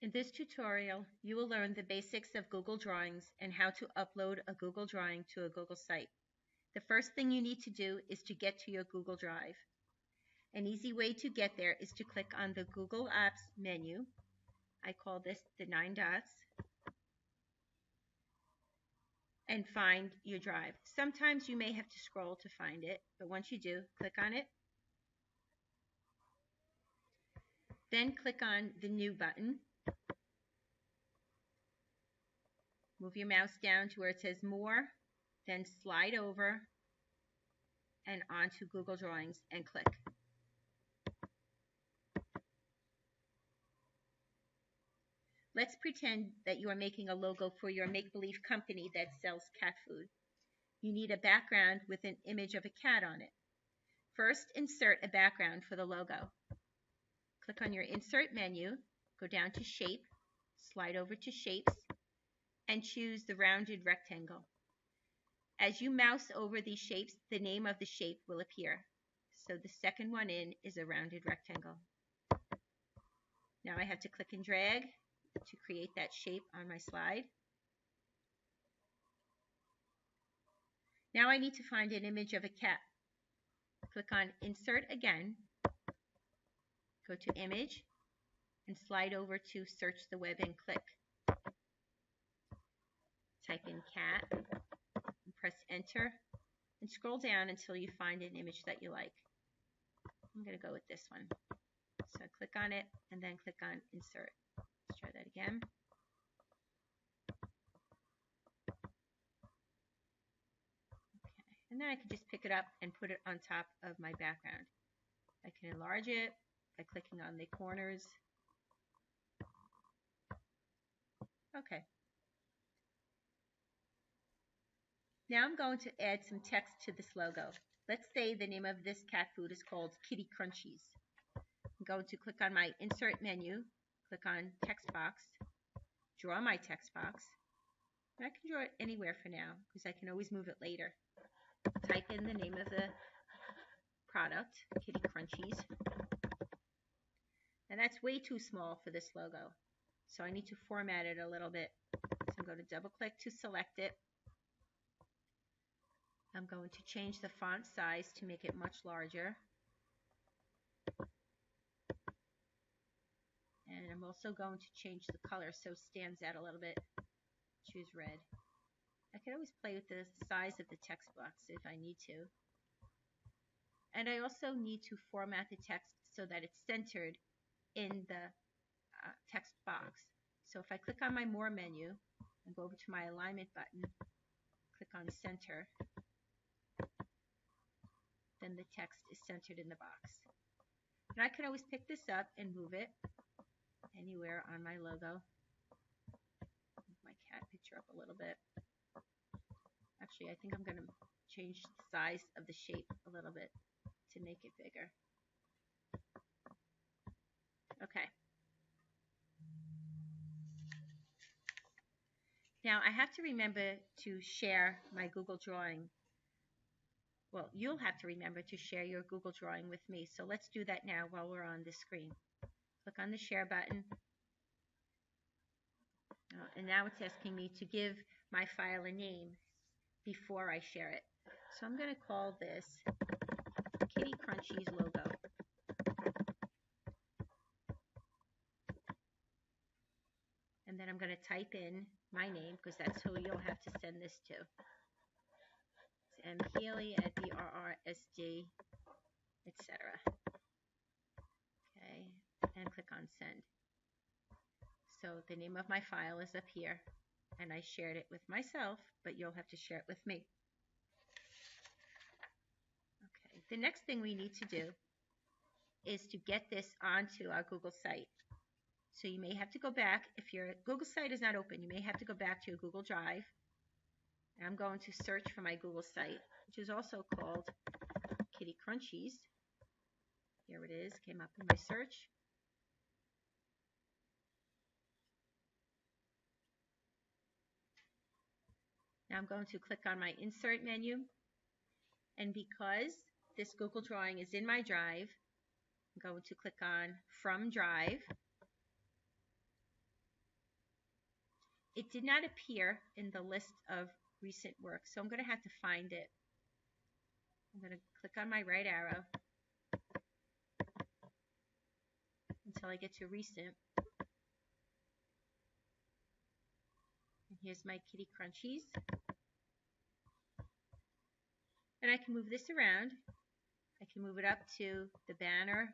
In this tutorial, you will learn the basics of Google Drawings and how to upload a Google drawing to a Google site. The first thing you need to do is to get to your Google Drive. An easy way to get there is to click on the Google Apps menu. I call this the 9 dots, and find your drive. Sometimes you may have to scroll to find it, but once you do, click on it. Then click on the New button. Move your mouse down to where it says More, then slide over and onto Google Drawings and click. Let's pretend that you are making a logo for your make-believe company that sells cat food. You need a background with an image of a cat on it. First, insert a background for the logo. Click on your Insert menu, go down to Shape, slide over to Shapes, and choose the rounded rectangle. As you mouse over these shapes, the name of the shape will appear. So the second one in is a rounded rectangle. Now I have to click and drag to create that shape on my slide. Now I need to find an image of a cat. Click on Insert again, go to Image, and slide over to Search the Web and click. Type in cat, and press Enter, and scroll down until you find an image that you like. I'm going to go with this one. So click on it and then click on Insert. Let's try that again. Okay. And then I can just pick it up and put it on top of my background. I can enlarge it by clicking on the corners. Okay. Now I'm going to add some text to this logo. Let's say the name of this cat food is called Kitty Crunchies. I'm going to click on my Insert menu, click on Text Box, draw my text box. And I can draw it anywhere for now because I can always move it later. Type in the name of the product, Kitty Crunchies. And that's way too small for this logo, so I need to format it a little bit. So I'm going to double click to select it. I'm going to change the font size to make it much larger. And I'm also going to change the color so it stands out a little bit. Choose red. I can always play with the size of the text box if I need to. And I also need to format the text so that it's centered in the text box. So if I click on my More menu and go over to my Alignment button, click on Center, then the text is centered in the box. And I can always pick this up and move it anywhere on my logo. Move my cat picture up a little bit. Actually, I think I'm going to change the size of the shape a little bit to make it bigger. Okay. Now I have to remember to share my Google drawing. Well, you'll have to remember to share your Google drawing with me. So let's do that now while we're on the screen. Click on the Share button. And now it's asking me to give my file a name before I share it. So I'm going to call this Kitty Crunchies logo. And then I'm going to type in my name because that's who you'll have to send this to. It's mhealy@brrsd, etc. Okay, and click on Send. So the name of my file is up here, and I shared it with myself, but you'll have to share it with me. Okay, the next thing we need to do is to get this onto our Google site. So you may have to go back. If your Google site is not open, you may have to go back to your Google Drive. And I'm going to search for my Google site, which is also called Kitty Crunchies. Here it is, came up in my search. Now I'm going to click on my Insert menu. And because this Google drawing is in my Drive, I'm going to click on From Drive. it did not appear in the list of recent work, so I'm going to have to find it. I'm going to click on my right arrow until I get to recent. And here's my Kitty Crunchies. And I can move this around. I can move it up to the banner.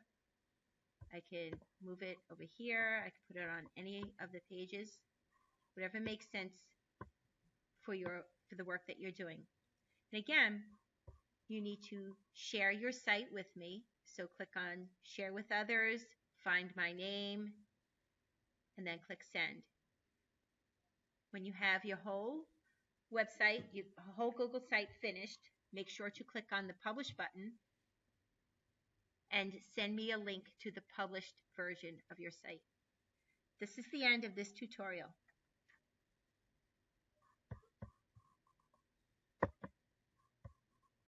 I can move it over here. I can put it on any of the pages. Whatever makes sense for the work that you're doing. And again, you need to share your site with me. So click on Share with Others, find my name, and then click Send. When you have your whole website, your whole Google site finished, make sure to click on the Publish button and send me a link to the published version of your site. This is the end of this tutorial.